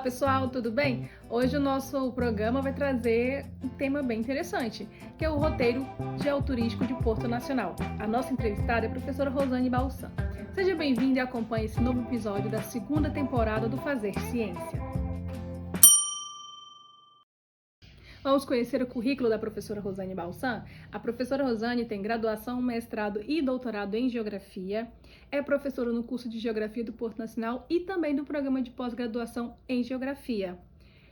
pessoal, tudo bem? Hoje o nosso programa vai trazer um tema bem interessante, que é o roteiro geoturístico de Porto Nacional. A nossa entrevistada é a professora Rosane Balsan. Seja bem-vinda e acompanhe esse novo episódio da segunda temporada do Fazer Ciência. Vamos conhecer o currículo da professora Rosane Balsan. A professora Rosane tem graduação, mestrado e doutorado em Geografia, é professora no curso de Geografia do Porto Nacional e também do programa de pós-graduação em Geografia.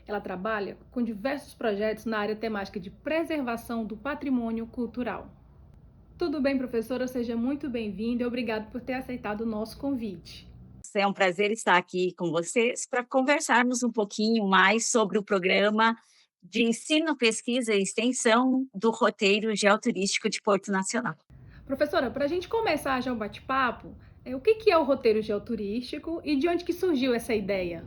Ela trabalha com diversos projetos na área temática de preservação do patrimônio cultural. Tudo bem, professora? Seja muito bem-vinda e obrigado por ter aceitado o nosso convite. É um prazer estar aqui com vocês para conversarmos um pouquinho mais sobre o programa de ensino, pesquisa e extensão do roteiro geoturístico de Porto Nacional. Professora, para a gente começar já o bate-papo, o que é o roteiro geoturístico e de onde que surgiu essa ideia?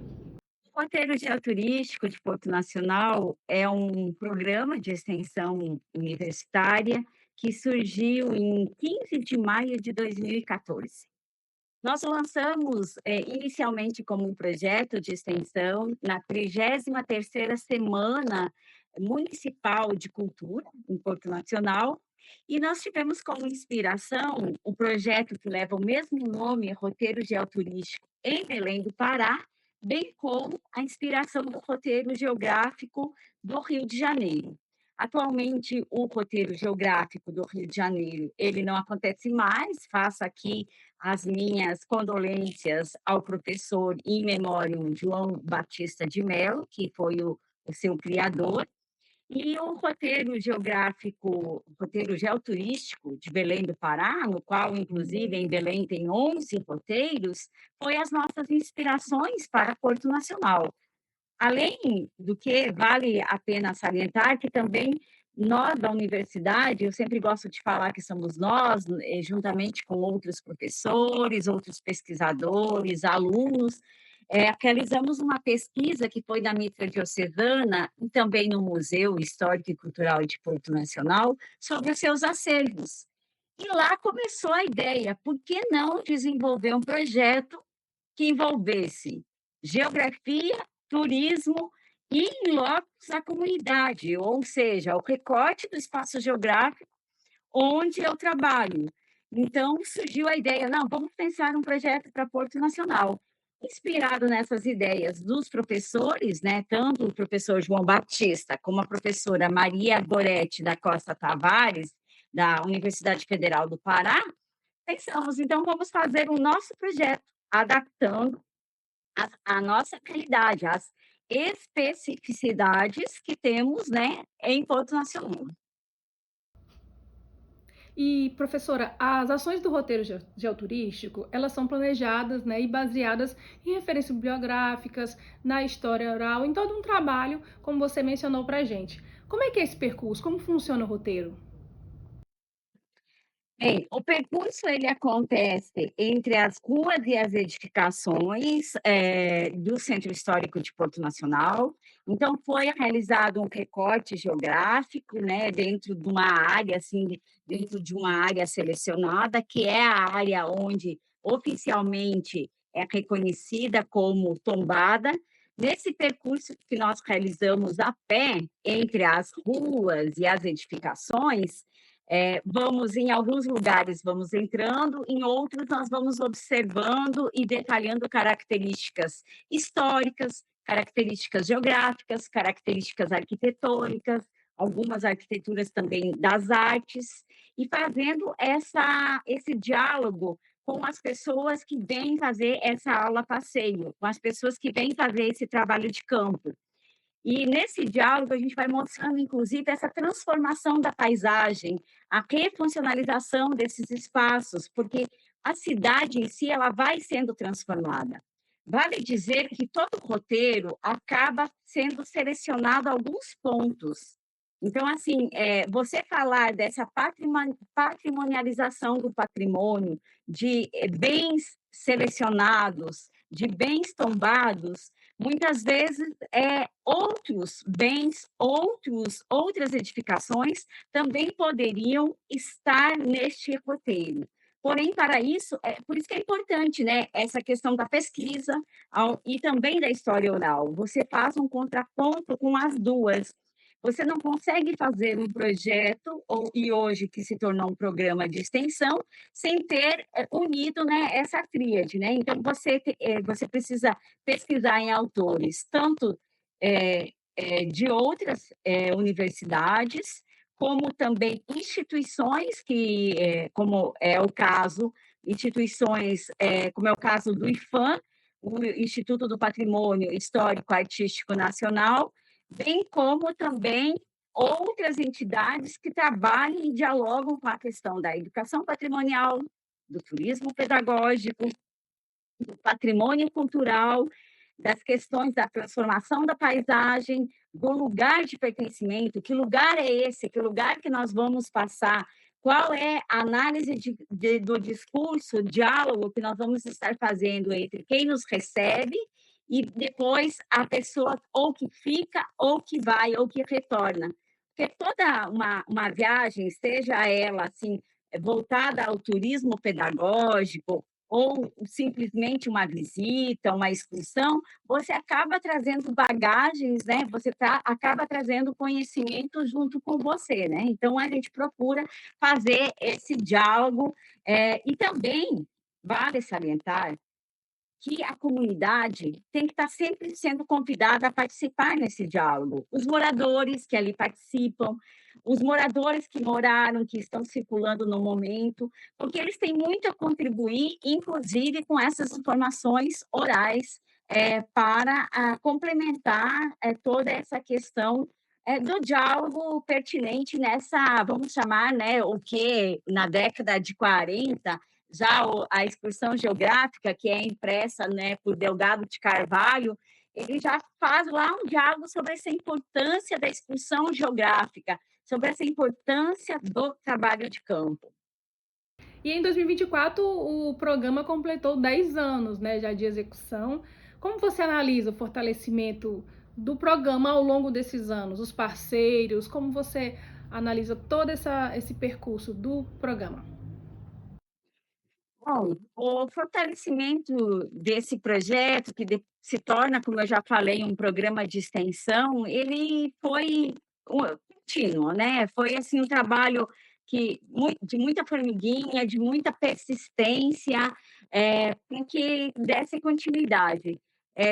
O roteiro geoturístico de Porto Nacional é um programa de extensão universitária que surgiu em 15 de maio de 2014. Nós lançamos, inicialmente como um projeto de extensão na 33ª Semana Municipal de Cultura, em Porto Nacional, e nós tivemos como inspiração o projeto que leva o mesmo nome, Roteiro Geoturístico, em Belém do Pará, bem como a inspiração do roteiro geográfico do Rio de Janeiro. Atualmente, o roteiro geográfico do Rio de Janeiro, ele não acontece mais, faço aqui as minhas condolências ao professor in memoriam João Batista de Mello, que foi o seu criador, e o roteiro geográfico, o roteiro geoturístico de Belém do Pará, no qual, inclusive, em Belém tem 11 roteiros, foi as nossas inspirações para Porto Nacional. Além do que, vale a pena salientar que também nós da universidade, eu sempre gosto de falar que somos nós, juntamente com outros professores, outros pesquisadores, alunos, realizamos uma pesquisa que foi da Mitra Diocesana e também no Museu Histórico e Cultural de Porto Nacional sobre os seus acervos. E lá começou a ideia, por que não desenvolver um projeto que envolvesse geografia, turismo e in loco a comunidade, ou seja, o recorte do espaço geográfico onde eu trabalho. Então, surgiu a ideia, não, vamos pensar um projeto para Porto Nacional. Inspirado nessas ideias dos professores, né, tanto o professor João Batista como a professora Maria Goretti da Costa Tavares, da Universidade Federal do Pará, pensamos, então vamos fazer o nosso projeto, adaptando a nossa realidade, as especificidades que temos, né, em Porto Nacional. E, professora, as ações do roteiro geoturístico, elas são planejadas, né, e baseadas em referências bibliográficas, na história oral, em todo um trabalho, como você mencionou para a gente. Como é que é esse percurso? Como funciona o roteiro? Bem, o percurso ele acontece entre as ruas e as edificações, do Centro Histórico de Porto Nacional. Então foi realizado um recorte geográfico, né, dentro de uma área, assim, dentro de uma área selecionada, que é a área onde oficialmente é reconhecida como tombada. Nesse percurso que nós realizamos a pé, entre as ruas e as edificações, vamos em alguns lugares vamos entrando, em outros nós vamos observando e detalhando características históricas, características geográficas, características arquitetônicas, algumas arquiteturas também das artes, e fazendo esse diálogo com as pessoas que vêm fazer essa aula passeio, com as pessoas que vêm fazer esse trabalho de campo. E nesse diálogo a gente vai mostrando, inclusive, essa transformação da paisagem, a refuncionalização desses espaços, porque a cidade em si ela vai sendo transformada. Vale dizer que todo roteiro acaba sendo selecionado alguns pontos. Então, assim, você falar dessa patrimonialização do patrimônio, de bens selecionados, de bens tombados, muitas vezes outros bens, outras edificações também poderiam estar neste roteiro. Porém, para isso, por isso que é importante, né, essa questão da pesquisa e também da história oral. Você faz um contraponto com as duas. Você não consegue fazer um projeto, e hoje que se tornou um programa de extensão, sem ter unido, né, essa tríade, né? Então, você precisa pesquisar em autores, tanto de outras universidades, como também instituições como é o caso, instituições, como é o caso do IFAM, o Instituto do Patrimônio Histórico Artístico Nacional, bem como também outras entidades que trabalham e dialogam com a questão da educação patrimonial, do turismo pedagógico, do patrimônio cultural, das questões da transformação da paisagem, do lugar de pertencimento, que lugar é esse, que lugar que nós vamos passar, qual é a análise do discurso, o diálogo que nós vamos estar fazendo entre quem nos recebe e depois a pessoa ou que fica, ou que vai, ou que retorna. Porque toda uma viagem, seja ela assim, voltada ao turismo pedagógico, ou simplesmente uma visita, uma excursão, você acaba trazendo bagagens, né? Acaba trazendo conhecimento junto com você, né? Então, a gente procura fazer esse diálogo, e também vale salientar que a comunidade tem que estar sempre sendo convidada a participar nesse diálogo. Os moradores que ali participam, os moradores que moraram, que estão circulando no momento, porque eles têm muito a contribuir, inclusive com essas informações orais, para complementar toda essa questão do diálogo pertinente nessa, vamos chamar, né, o que na década de 40 já a excursão geográfica, que é impressa, né, por Delgado de Carvalho, ele já faz lá um diálogo sobre essa importância da excursão geográfica, sobre essa importância do trabalho de campo. E em 2024 o programa completou 10 anos, né, já de execução. Como você analisa o fortalecimento do programa ao longo desses anos, os parceiros, como você analisa todo esse percurso do programa? Bom, o fortalecimento desse projeto, que se torna, como eu já falei, um programa de extensão, ele foi contínuo, né? Foi assim um trabalho de muita formiguinha, de muita persistência, para que desse continuidade.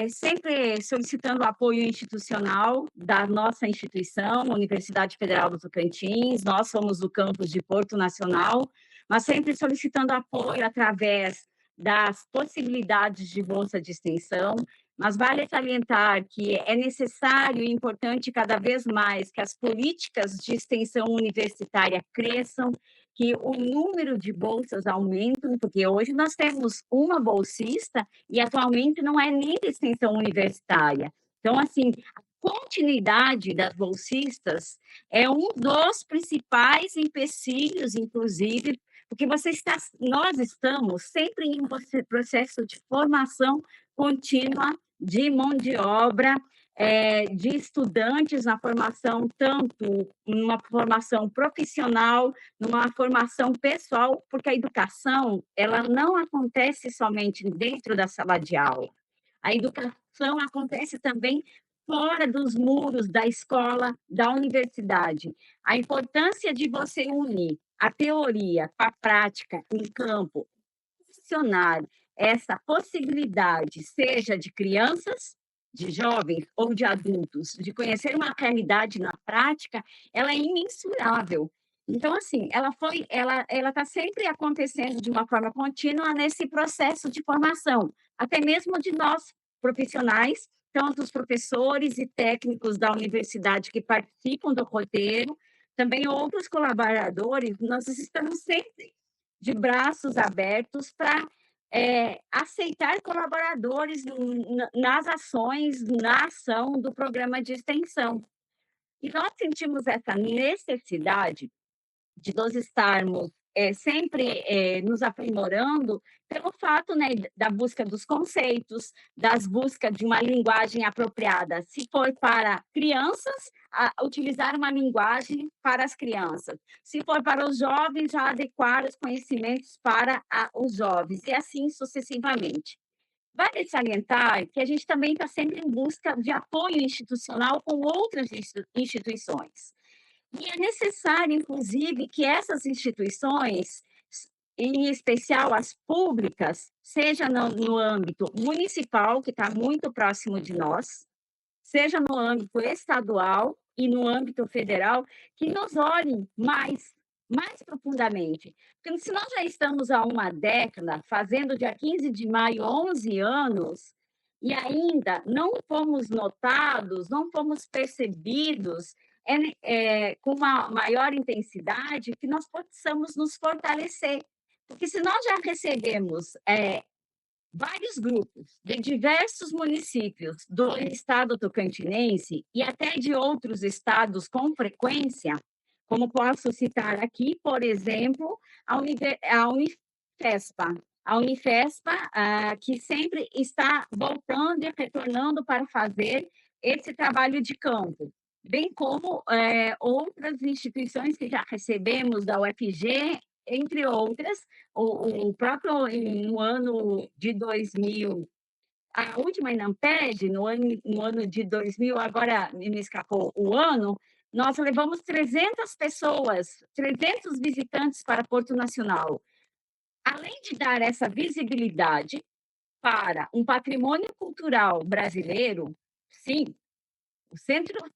Sempre solicitando apoio institucional da nossa instituição, Universidade Federal do Tocantins, nós somos do campus de Porto Nacional, mas sempre solicitando apoio através das possibilidades de bolsa de extensão, mas vale salientar que é necessário e importante cada vez mais que as políticas de extensão universitária cresçam, que o número de bolsas aumente, porque hoje nós temos uma bolsista e atualmente não é nem de extensão universitária. Então, assim, a continuidade das bolsistas é um dos principais empecilhos, inclusive, porque nós estamos sempre em processo de formação contínua de mão de obra, de estudantes na formação, tanto numa formação profissional, numa formação pessoal, porque a educação ela não acontece somente dentro da sala de aula. A educação acontece também fora dos muros da escola, da universidade. A importância de você unir a teoria com a prática em campo, funcionar essa possibilidade, seja de crianças, de jovens ou de adultos, de conhecer uma realidade na prática, ela é imensurável. Então, assim, ela está sempre acontecendo de uma forma contínua nesse processo de formação, até mesmo de nós, profissionais, tanto os professores e técnicos da universidade que participam do roteiro, também outros colaboradores, nós estamos sempre de braços abertos para aceitar colaboradores nas ações, na ação do programa de extensão. E nós sentimos essa necessidade de nós estarmos sempre nos aprimorando pelo fato, né, da busca dos conceitos, das busca de uma linguagem apropriada. Se for para crianças, utilizar uma linguagem para as crianças. Se for para os jovens, já adequar os conhecimentos para os jovens, e assim sucessivamente. Vale salientar que a gente também está sempre em busca de apoio institucional com outras instituições. E é necessário, inclusive, que essas instituições, em especial as públicas, seja no âmbito municipal, que está muito próximo de nós, seja no âmbito estadual e no âmbito federal, que nos olhem mais profundamente. Porque se nós já estamos há uma década, fazendo dia 15 de maio 11 anos, e ainda não fomos notados, não fomos percebidos com uma maior intensidade, que nós possamos nos fortalecer. Porque se nós já recebemos vários grupos de diversos municípios do estado tocantinense e até de outros estados com frequência, como posso citar aqui, por exemplo, a Unifespa. A Unifespa, que sempre está voltando e retornando para fazer esse trabalho de campo, bem como outras instituições que já recebemos da UFG, entre outras, o próprio no ano de 2000, a última Inamped, no ano de 2000, agora me escapou o ano, nós levamos 300 pessoas, 300 visitantes para Porto Nacional. Além de dar essa visibilidade para um patrimônio cultural brasileiro, sim,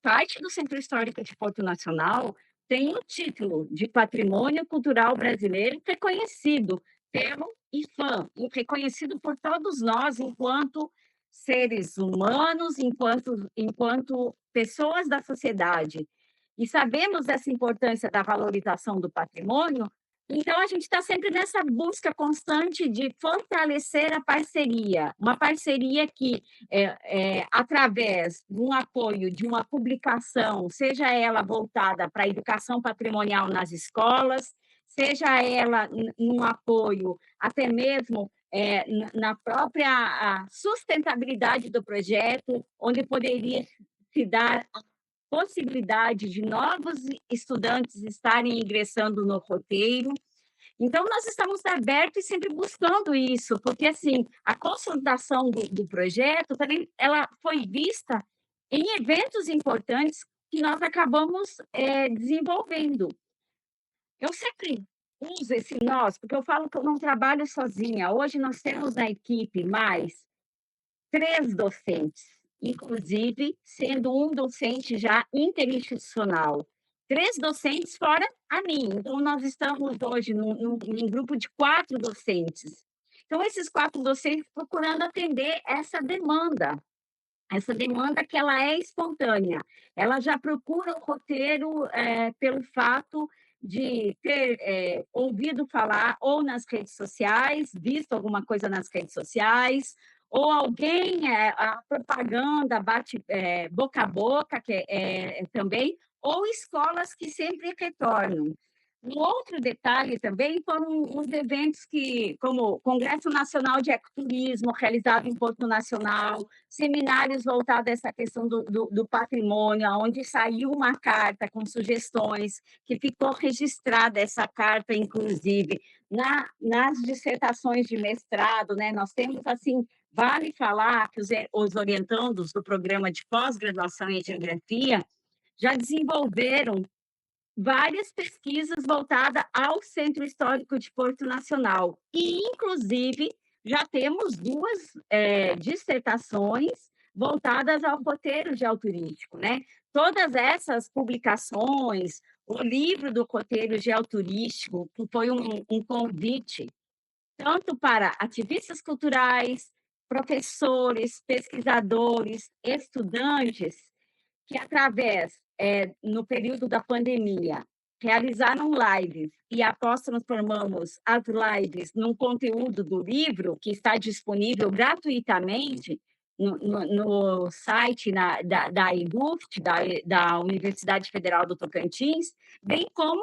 parte do Centro Histórico de Porto Nacional tem o título de Patrimônio Cultural Brasileiro reconhecido pelo IFAM, e reconhecido por todos nós enquanto seres humanos, enquanto pessoas da sociedade. E sabemos dessa importância da valorização do patrimônio, então a gente está sempre nessa busca constante de fortalecer a parceria, uma parceria que através de um apoio de uma publicação, seja ela voltada para a educação patrimonial nas escolas, seja ela um apoio até mesmo na própria sustentabilidade do projeto, onde poderia se dar a possibilidade de novos estudantes estarem ingressando no roteiro. Então, nós estamos abertos e sempre buscando isso, porque, assim, a consolidação do projeto também ela foi vista em eventos importantes que nós acabamos desenvolvendo. Eu sempre uso esse nós, porque eu falo que eu não trabalho sozinha. Hoje nós temos na equipe mais 3 docentes, inclusive sendo um docente já interinstitucional. 3 docentes fora a mim. Então, nós estamos hoje num grupo de 4 docentes. Então, esses 4 docentes procurando atender essa demanda que ela é espontânea. Ela já procura o roteiro pelo fato de ter ouvido falar ou nas redes sociais, visto alguma coisa nas redes sociais, ou alguém, a propaganda bate boca a boca, que também, ou escolas que sempre retornam. Um outro detalhe também foram os eventos como o Congresso Nacional de Ecoturismo, realizado em Porto Nacional, seminários voltados a essa questão do patrimônio, onde saiu uma carta com sugestões, que ficou registrada essa carta, inclusive, nas dissertações de mestrado, né? Nós temos, assim, vale falar que os orientandos do programa de pós-graduação em geografia já desenvolveram várias pesquisas voltadas ao Centro Histórico de Porto Nacional. E, inclusive, já temos 2 dissertações voltadas ao roteiro geoturístico, né? Todas essas publicações, o livro do roteiro geoturístico, que foi um convite tanto para ativistas culturais, professores, pesquisadores, estudantes, que através, no período da pandemia, realizaram lives e após transformamos as lives num conteúdo do livro, que está disponível gratuitamente, no site da IDUFT, da Universidade Federal do Tocantins, bem como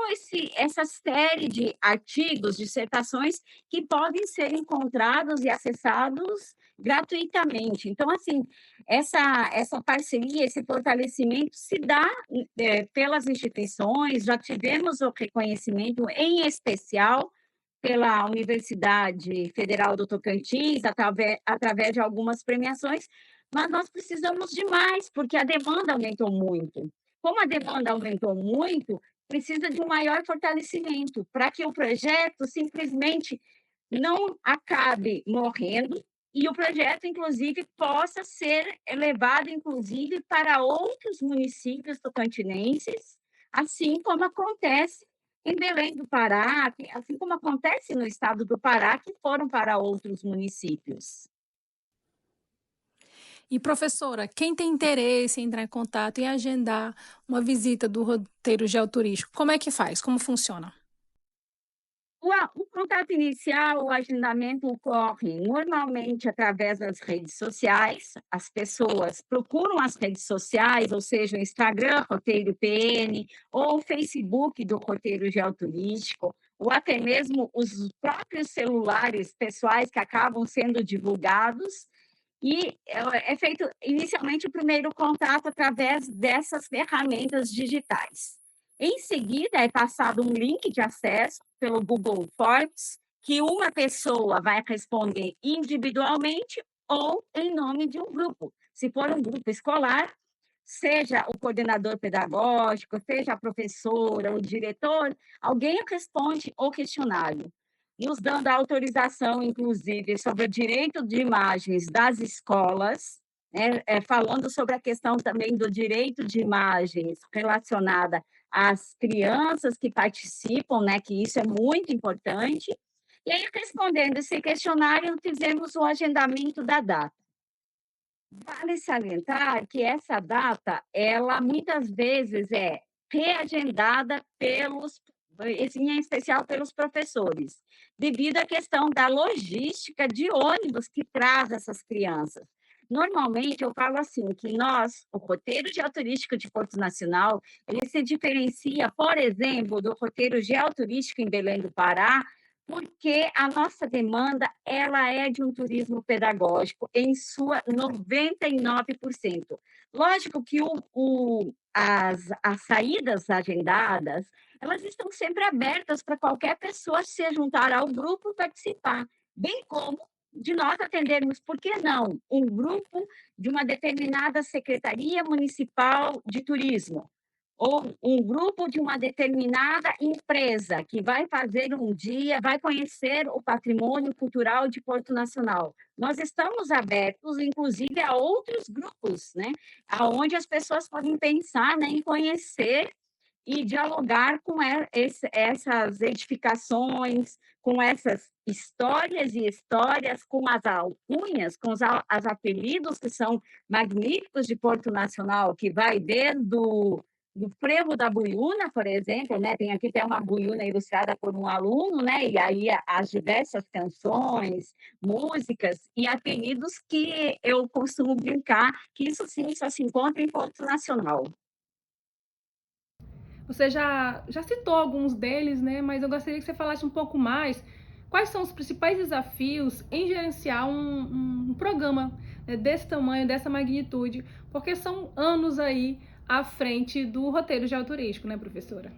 essa série de artigos, dissertações que podem ser encontrados e acessados gratuitamente. Então, assim, essa parceria, esse fortalecimento se dá pelas instituições, já tivemos o reconhecimento, em especial, pela Universidade Federal do Tocantins, através de algumas premiações, mas nós precisamos de mais, porque a demanda aumentou muito. Como a demanda aumentou muito, precisa de um maior fortalecimento, para que o projeto simplesmente não acabe morrendo e o projeto, inclusive, possa ser levado, inclusive, para outros municípios tocantinenses, assim como acontece em Belém do Pará, assim como acontece no estado do Pará, que foram para outros municípios. E professora, quem tem interesse em entrar em contato e agendar uma visita do roteiro geoturístico, como é que faz? Como funciona? O contato inicial, o agendamento ocorre normalmente através das redes sociais. As pessoas procuram as redes sociais, ou seja, o Instagram, Roteiro PN, ou o Facebook do Roteiro Geoturístico, ou até mesmo os próprios celulares pessoais que acabam sendo divulgados. E é feito inicialmente o primeiro contato através dessas ferramentas digitais. Em seguida, é passado um link de acesso pelo Google Forms, que uma pessoa vai responder individualmente ou em nome de um grupo. Se for um grupo escolar, seja o coordenador pedagógico, seja a professora, o diretor, alguém responde o questionário, nos dando a autorização, inclusive, sobre o direito de imagens das escolas, né, falando sobre a questão também do direito de imagens relacionada às crianças que participam, né, que isso é muito importante. E aí, respondendo esse questionário, fizemos o agendamento da data. Vale salientar que essa data, ela muitas vezes é reagendada em especial pelos professores, devido à questão da logística de ônibus que traz essas crianças. Normalmente, eu falo assim, que nós, o roteiro geoturístico de Porto Nacional, ele se diferencia, por exemplo, do roteiro geoturístico em Belém do Pará, porque a nossa demanda, ela é de um turismo pedagógico em sua 99%. Lógico que as saídas agendadas, elas estão sempre abertas para qualquer pessoa se juntar ao grupo e participar, bem como de nós atendermos, por que não, um grupo de uma determinada secretaria municipal de turismo, ou um grupo de uma determinada empresa que vai fazer um dia, vai conhecer o patrimônio cultural de Porto Nacional. Nós estamos abertos, inclusive, a outros grupos, né? Onde as pessoas podem pensar, né, em conhecer e dialogar com essas edificações, com essas histórias e histórias, com as alcunhas, com os apelidos que são magníficos de Porto Nacional, que vai desde do frevo da buiúna, por exemplo, né? Tem aqui até uma buiúna ilustrada por um aluno, né? E aí as diversas canções, músicas e apelidos que eu costumo brincar que isso sim só se encontra em Porto Nacional. Você já citou alguns deles, né? Mas eu gostaria que você falasse um pouco mais. Quais são os principais desafios em gerenciar um programa, né, desse tamanho, dessa magnitude? Porque são anos aí à frente do roteiro geoturístico, né, professora?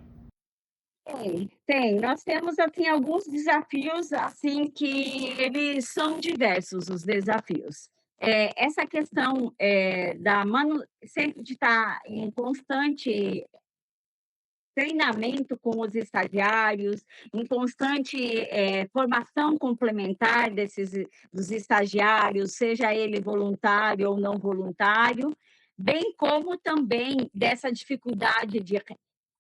Tem. Nós temos, assim, alguns desafios, assim, que eles são diversos, os desafios. Essa questão, da sempre de estar em constante treinamento com os estagiários, em constante, formação complementar dos estagiários, seja ele voluntário ou não voluntário, bem como também dessa dificuldade de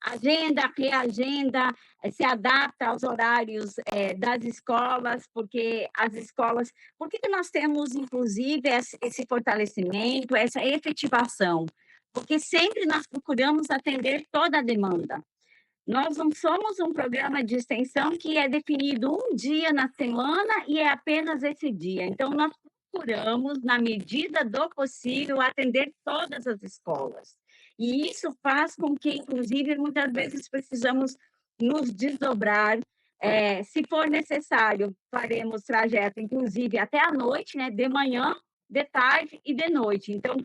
agenda, reagenda, se adapta aos horários, das escolas, porque as escolas por que que nós temos, inclusive, esse fortalecimento, essa efetivação? Porque sempre nós procuramos atender toda a demanda. Nós não somos um programa de extensão que é definido um dia na semana e é apenas esse dia. Então, nós procuramos, na medida do possível, atender todas as escolas. E isso faz com que, inclusive, muitas vezes precisamos nos desdobrar. Se for necessário, faremos trajeto, inclusive, até à noite, né? De manhã, de tarde e de noite. Então,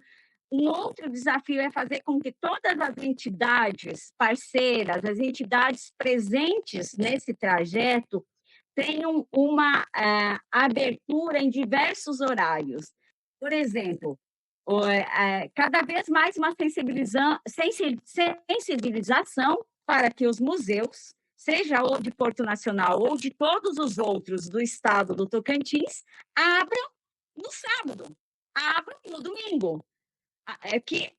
um outro desafio é fazer com que todas as entidades parceiras, as entidades presentes nesse trajeto, tenham uma abertura em diversos horários. Por exemplo, cada vez mais uma sensibilização para que os museus, seja ou de Porto Nacional ou de todos os outros do estado do Tocantins, abram no sábado, abram no domingo.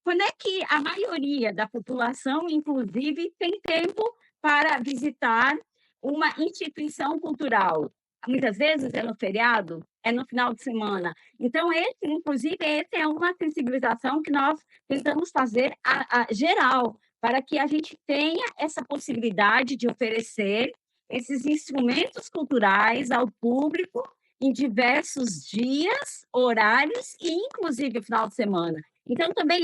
Quando é que a maioria da população, inclusive, tem tempo para visitar uma instituição cultural? Muitas vezes é no feriado, é no final de semana. Então, inclusive, essa é uma sensibilização que nós tentamos fazer geral, para que a gente tenha essa possibilidade de oferecer esses instrumentos culturais ao público em diversos dias, horários e, inclusive, final de semana. Então, também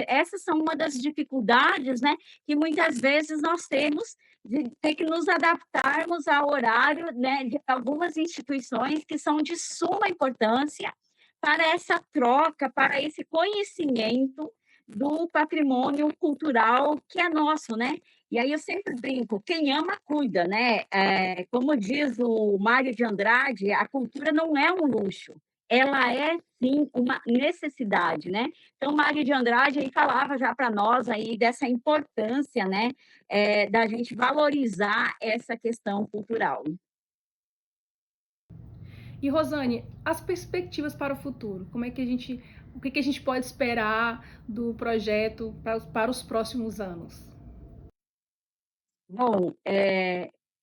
essas são uma das dificuldades, né, que muitas vezes nós temos de ter que nos adaptarmos ao horário, né, de algumas instituições que são de suma importância para essa troca, para esse conhecimento do patrimônio cultural que é nosso, né? E aí eu sempre brinco, quem ama, cuida, né? Como diz o Mário de Andrade, a cultura não é um luxo, ela é, sim, uma necessidade, né? Então, Mário de Andrade aí falava já para nós aí dessa importância, né, da gente valorizar essa questão cultural. E Rosane, as perspectivas para o futuro, o que que a gente pode esperar do projeto para os próximos anos? Bom,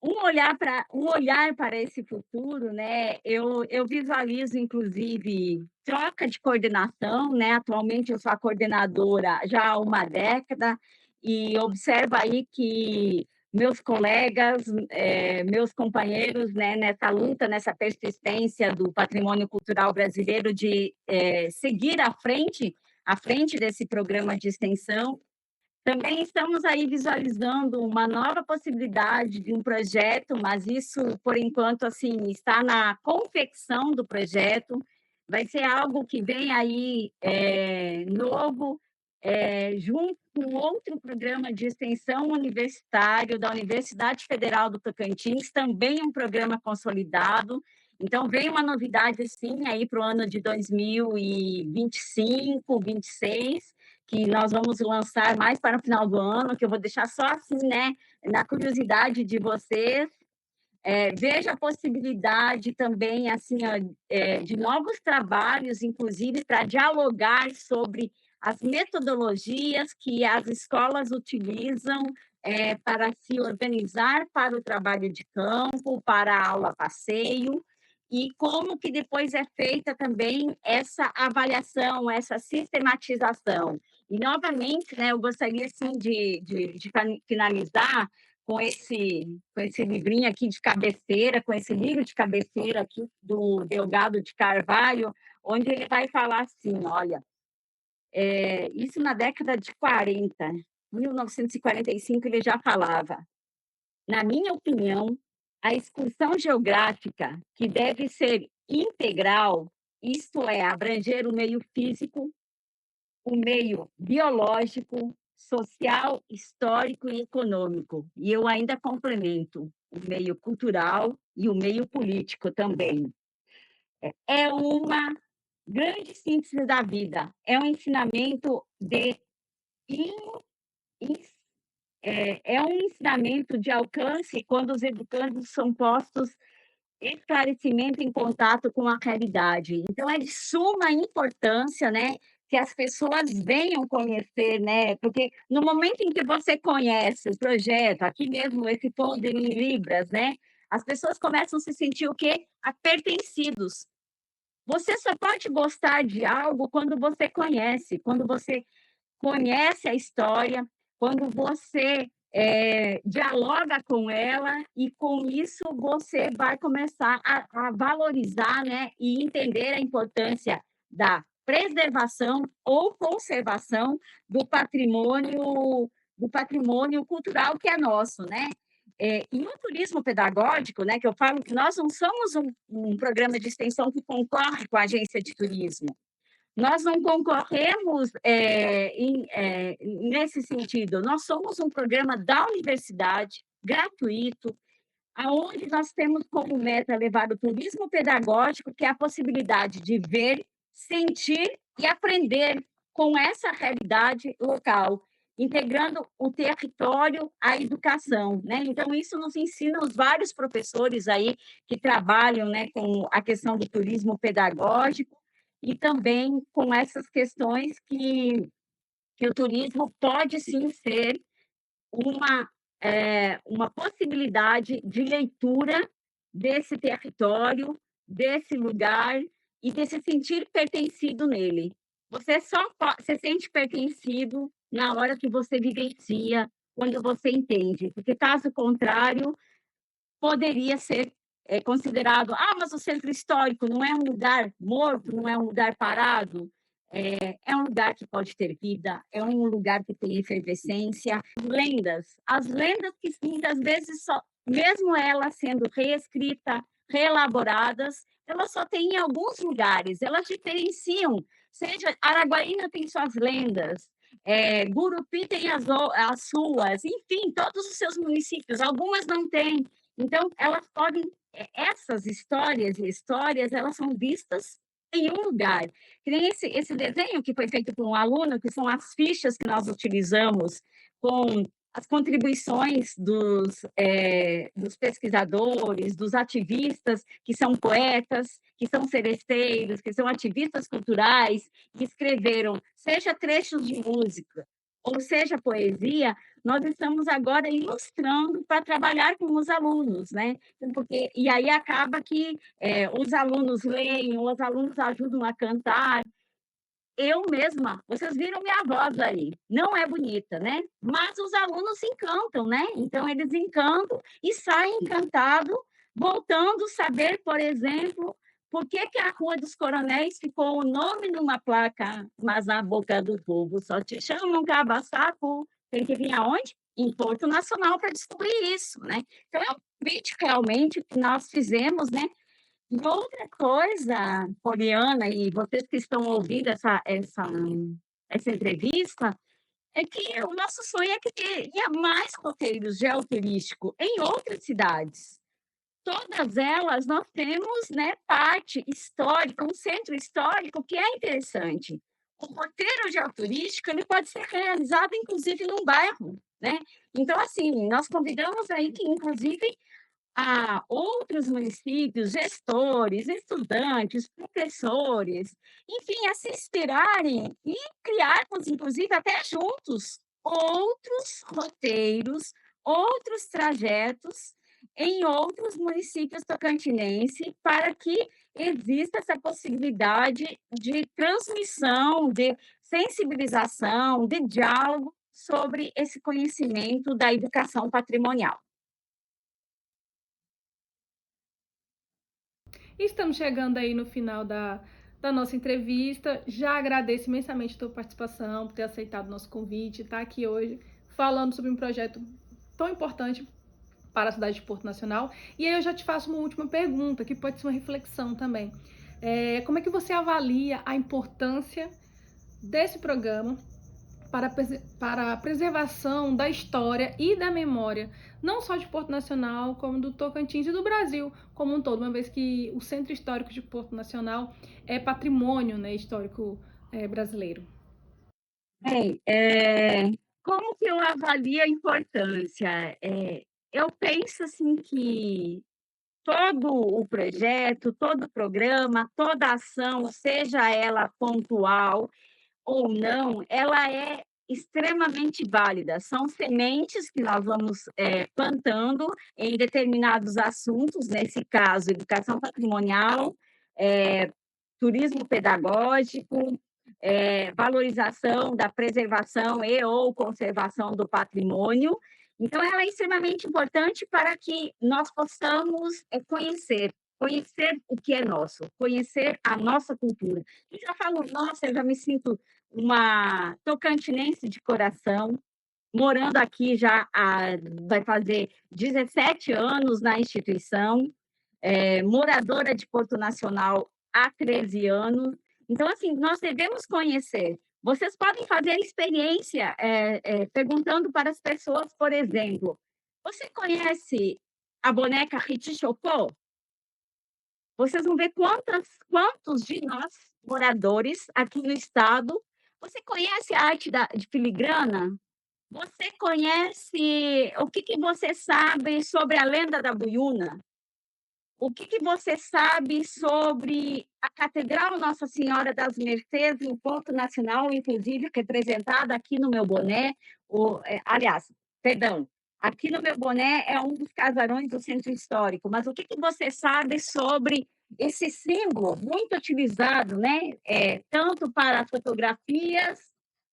um olhar para esse futuro, né, eu visualizo, inclusive, troca de coordenação, né, atualmente eu sou a coordenadora já há uma década, e observo aí que meus colegas, meus companheiros, né, nessa luta, nessa persistência do patrimônio cultural brasileiro de, seguir à frente desse programa de extensão, também estamos aí visualizando uma nova possibilidade de um projeto, mas isso, por enquanto, assim, está na confecção do projeto. Vai ser algo que vem aí novo, junto com outro programa de extensão universitário da Universidade Federal do Tocantins, também um programa consolidado. Então, vem uma novidade, sim, aí para o ano de 2025, 26, que nós vamos lançar mais para o final do ano, que eu vou deixar só assim, né, na curiosidade de vocês. Vejo a possibilidade também, assim, ó, de novos trabalhos, inclusive para dialogar sobre as metodologias que as escolas utilizam para se organizar para o trabalho de campo, para a aula passeio, e como que depois é feita também essa avaliação, essa sistematização. E, novamente, né, eu gostaria, assim, de finalizar com esse livrinho aqui de cabeceira, com esse livro de cabeceira aqui do Delgado de Carvalho, onde ele vai falar assim, olha, isso na década de 40, 1945, ele já falava, na minha opinião, a excursão geográfica, que deve ser integral, isto é, abranger o meio físico, o meio biológico, social, histórico e econômico. E eu ainda complemento o meio cultural e o meio político também. É uma grande síntese da vida, é um ensinamento de é um ensinamento de alcance quando os educandos são postos esclarecimento em contato com a realidade. Então, é de suma importância, né, que as pessoas venham conhecer, né, porque no momento em que você conhece o projeto, aqui mesmo esse Poder em Libras, né, as pessoas começam a se sentir o quê? Pertencidos. Você só pode gostar de algo quando você conhece a história, quando você dialoga com ela e, com isso, você vai começar a valorizar, né, e entender a importância da preservação ou conservação do patrimônio cultural que é nosso, né? E o turismo pedagógico, né, que eu falo que nós não somos um programa de extensão que concorre com a agência de turismo. Nós não concorremos nesse sentido. Nós somos um programa da universidade, gratuito, aonde nós temos como meta levar o turismo pedagógico, que é a possibilidade de ver, sentir e aprender com essa realidade local, integrando o território à educação, né? Então, isso nos ensina os vários professores aí que trabalham, né, com a questão do turismo pedagógico e também com essas questões que o turismo pode sim ser uma, uma possibilidade de leitura desse território, desse lugar e de se sentir pertencido nele. Você se sente pertencido na hora que você vivencia, quando você entende, porque caso contrário, poderia ser considerado, mas o centro histórico não é um lugar morto, não é um lugar parado, é um lugar que pode ter vida, é um lugar que tem efervescência. As lendas que muitas vezes só, mesmo elas sendo reescritas, reelaboradas, elas só têm em alguns lugares, elas diferenciam. Seja Araguaína tem suas lendas, Gurupi tem as suas, enfim, todos os seus municípios, algumas não têm. Então, elas podem, essas histórias, elas são vistas em um lugar. Que nem esse desenho que foi feito por um aluno, que são as fichas que nós utilizamos com as contribuições dos pesquisadores, dos ativistas, que são poetas, que são seresteiros, que são ativistas culturais, que escreveram, seja trechos de música, ou seja poesia, nós estamos agora ilustrando para trabalhar com os alunos, né? E aí acaba que os alunos leem, os alunos ajudam a cantar. Eu mesma, vocês viram minha voz aí, não é bonita, né? Mas os alunos se encantam, né? Então, eles encantam e saem encantados, voltando a saber, por exemplo, por que que a Rua dos Coronéis ficou o nome numa placa, mas na boca do povo só te chamam Caba-Saco. Tem que vir aonde? Em Porto Nacional para descobrir isso, né? Então, é um vídeo realmente que nós fizemos, né? E outra coisa, Poliana, e vocês que estão ouvindo essa entrevista, é que o nosso sonho é que tenha mais roteiros geoturísticos em outras cidades. Todas elas nós temos, né, parte histórica, um centro histórico que é interessante. O roteiro geoturístico ele pode ser realizado, inclusive, num bairro, né? Então, assim, nós convidamos aí que, inclusive, a outros municípios, gestores, estudantes, professores, enfim, a se inspirarem e criarmos, inclusive, até juntos, outros roteiros, outros trajetos em outros municípios tocantinenses, para que exista essa possibilidade de transmissão, de sensibilização, de diálogo sobre esse conhecimento da educação patrimonial. Estamos chegando aí no final da nossa entrevista. Já agradeço imensamente a tua participação, por ter aceitado o nosso convite, estar aqui hoje falando sobre um projeto tão importante para a cidade de Porto Nacional. E aí eu já te faço uma última pergunta, que pode ser uma reflexão também. Como é que você avalia a importância desse programa para a preservação da história e da memória, não só de Porto Nacional, como do Tocantins e do Brasil como um todo, uma vez que o Centro Histórico de Porto Nacional é patrimônio, né, histórico brasileiro? Bem, como que eu avalio a importância? Eu penso assim que todo o projeto, todo o programa, toda ação, seja ela pontual ou não, ela é extremamente válida. São sementes que nós vamos plantando em determinados assuntos, nesse caso, educação patrimonial, turismo pedagógico, valorização da preservação e ou conservação do patrimônio, Então, ela é extremamente importante para que nós possamos conhecer o que é nosso, conhecer a nossa cultura. E já falo, nossa, eu já me sinto uma tocantinense de coração, morando aqui já vai fazer 17 anos na instituição, moradora de Porto Nacional há 13 anos. Então, assim, nós devemos conhecer. Vocês podem fazer a experiência perguntando para as pessoas, por exemplo, você conhece a boneca Riti Chocó? Vocês vão ver quantos de nós, moradores aqui no estado, você conhece a arte de filigrana? Você conhece o que que você sabe sobre a lenda da Buiúna? O que que você sabe sobre a Catedral Nossa Senhora das Mercês, em ponto nacional, inclusive representada aqui no meu boné, aliás, perdão, aqui no meu boné é um dos casarões do Centro Histórico, mas o que que você sabe sobre esse símbolo muito utilizado, né, tanto para fotografias,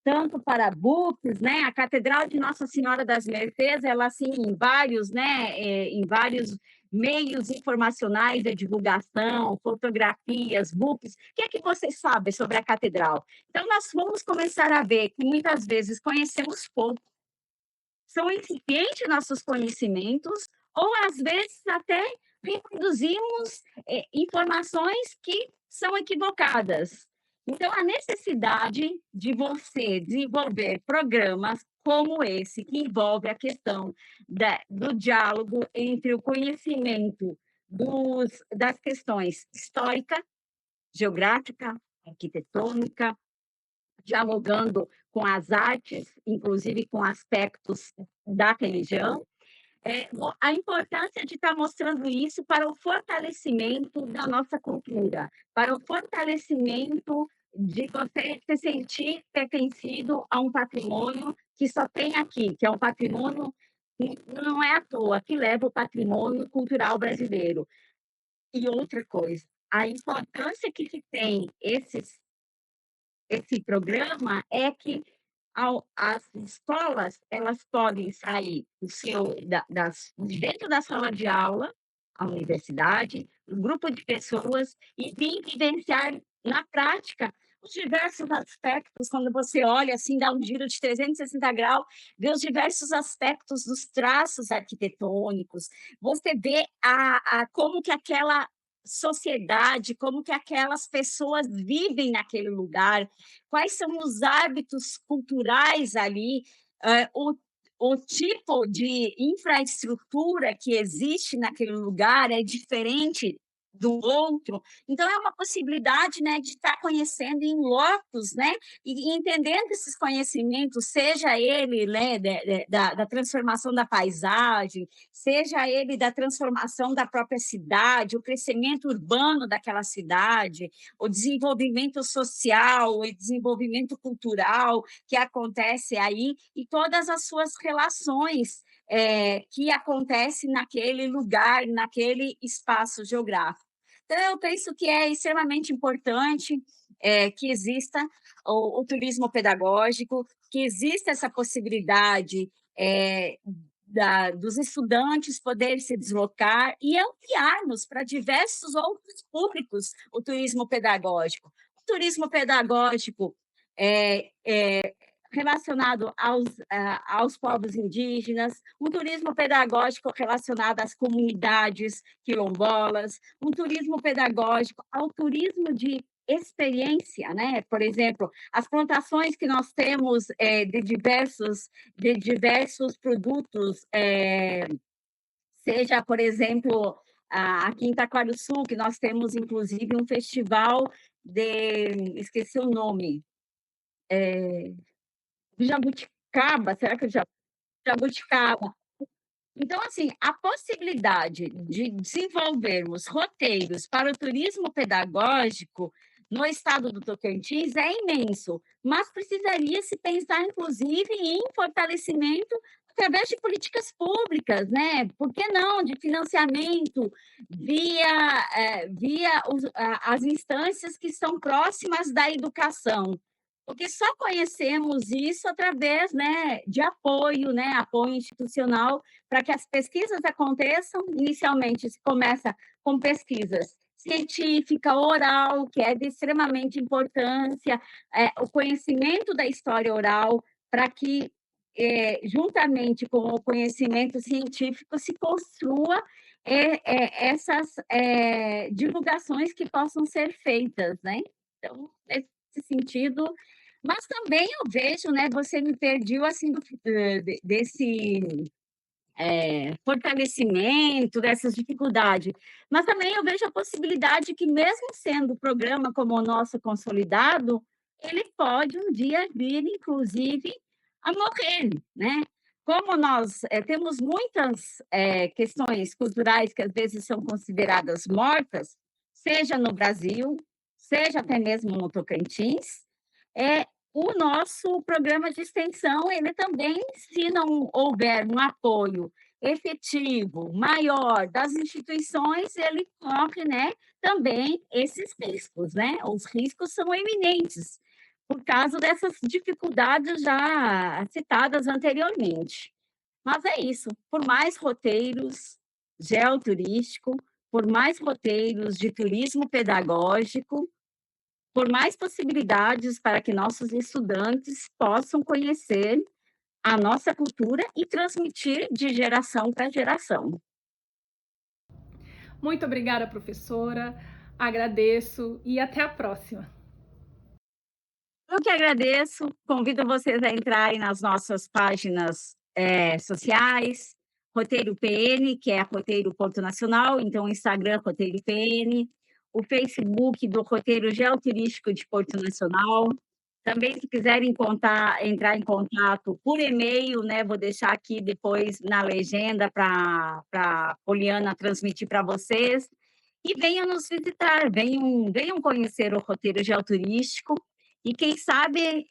tanto para books, né, a Catedral de Nossa Senhora das Mercês, ela assim, em vários, né, em vários meios informacionais de divulgação, fotografias, books. O que é que vocês sabem sobre a catedral? Então, nós vamos começar a ver que muitas vezes conhecemos pouco, são incipientes nossos conhecimentos, ou às vezes até reproduzimos informações que são equivocadas. Então, a necessidade de você desenvolver programas como esse, que envolve a questão do diálogo entre o conhecimento das questões histórica, geográfica, arquitetônica, dialogando com as artes, inclusive com aspectos da religião, a importância de estar mostrando isso para o fortalecimento da nossa cultura, para o fortalecimento de você se sentir pertencido a um patrimônio que só tem aqui, que é um patrimônio que não é à toa, que leva o patrimônio cultural brasileiro. E outra coisa, a importância que tem esse programa é que as escolas, elas podem sair dentro da sala de aula, a universidade, um grupo de pessoas, e vir vivenciar na prática os diversos aspectos, quando você olha assim, dá um giro de 360 graus, vê os diversos aspectos dos traços arquitetônicos, você vê como que aquela sociedade, como que aquelas pessoas vivem naquele lugar, quais são os hábitos culturais ali, o tipo de infraestrutura que existe naquele lugar é diferente do outro, então é uma possibilidade, né, de estar conhecendo em lotos, né, e entendendo esses conhecimentos, seja ele, né, da transformação da paisagem, seja ele da transformação da própria cidade, o crescimento urbano daquela cidade, o desenvolvimento social, o desenvolvimento cultural que acontece aí e todas as suas relações que acontecem naquele lugar, naquele espaço geográfico. Então, eu penso que é extremamente importante que exista o turismo pedagógico, que exista essa possibilidade dos estudantes poderem se deslocar e ampliarmos para diversos outros públicos o turismo pedagógico. O turismo pedagógico relacionado aos povos indígenas, um turismo pedagógico relacionado às comunidades quilombolas, um turismo pedagógico ao turismo de experiência, né? Por exemplo, as plantações que nós temos de diversos produtos, seja, por exemplo, aqui em Itaquaruçu, que nós temos inclusive um festival esqueci o nome, jabuticaba, será que jabuticaba? Então, assim, a possibilidade de desenvolvermos roteiros para o turismo pedagógico no estado do Tocantins é imenso, mas precisaria se pensar, inclusive, em fortalecimento através de políticas públicas, né? Por que não? De financiamento via as instâncias que são próximas da educação. porque só conhecemos isso através, né, de apoio, né, apoio institucional, para que as pesquisas aconteçam. Inicialmente, se começa com pesquisas científica, oral, que é de extremamente importância, o conhecimento da história oral, para que, juntamente com o conhecimento científico, se construa essas divulgações que possam ser feitas, né? Então, nesse sentido, mas também eu vejo, né, você me pediu assim desse fortalecimento, dessas dificuldades, mas também eu vejo a possibilidade que mesmo sendo o programa como o nosso consolidado, ele pode um dia vir, inclusive, a morrer, né? Como nós temos muitas questões culturais que às vezes são consideradas mortas, seja no Brasil, seja até mesmo no Tocantins, o nosso programa de extensão, ele também, se não houver um apoio efetivo, maior das instituições, ele corre, né, também esses riscos, né? Os riscos são iminentes, por causa dessas dificuldades já citadas anteriormente. Mas é isso, por mais roteiros geoturístico, por mais roteiros de turismo pedagógico, por mais possibilidades para que nossos estudantes possam conhecer a nossa cultura e transmitir de geração para geração. Muito obrigada, professora. Agradeço e até a próxima. Eu que agradeço, convido vocês a entrarem nas nossas páginas sociais, Roteiro PN, que é Roteiro Ponto Nacional, então o Instagram Roteiro PN, o Facebook do Roteiro Geoturístico de Porto Nacional. Também, se quiserem entrar em contato por e-mail, né, vou deixar aqui depois na legenda para a Poliana transmitir para vocês. E venham nos visitar, venham conhecer o roteiro geoturístico e, quem sabe,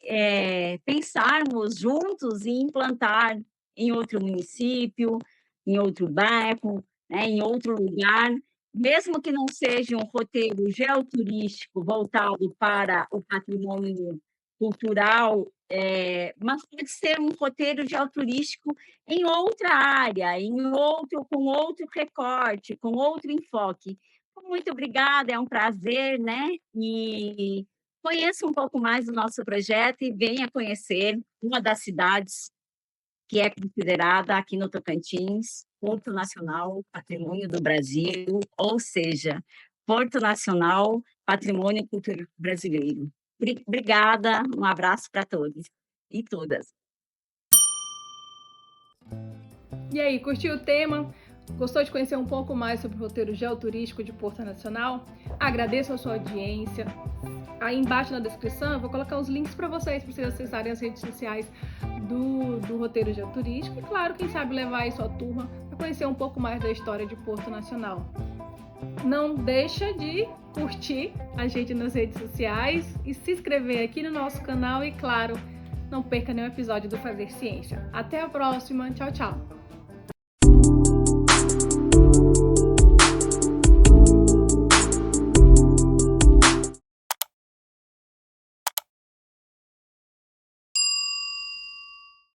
pensarmos juntos em implantar em outro município, em outro bairro, né, em outro lugar, mesmo que não seja um roteiro geoturístico voltado para o patrimônio cultural, mas pode ser um roteiro geoturístico em outra área, com outro recorte, com outro enfoque. Muito obrigada, é um prazer, né? E conheça um pouco mais do nosso projeto e venha conhecer uma das cidades que é considerada aqui no Tocantins Porto Nacional Patrimônio do Brasil, ou seja, Porto Nacional Patrimônio Cultural Brasileiro. Obrigada, um abraço para todos e todas. E aí, curtiu o tema? Gostou de conhecer um pouco mais sobre o roteiro geoturístico de Porto Nacional? Agradeço a sua audiência. Aí embaixo na descrição eu vou colocar os links para vocês acessarem as redes sociais do roteiro geoturístico e, claro, quem sabe levar aí sua turma para conhecer um pouco mais da história de Porto Nacional. Não deixa de curtir a gente nas redes sociais e se inscrever aqui no nosso canal e, claro, não perca nenhum episódio do Fazer Ciência. Até a próxima. Tchau, tchau!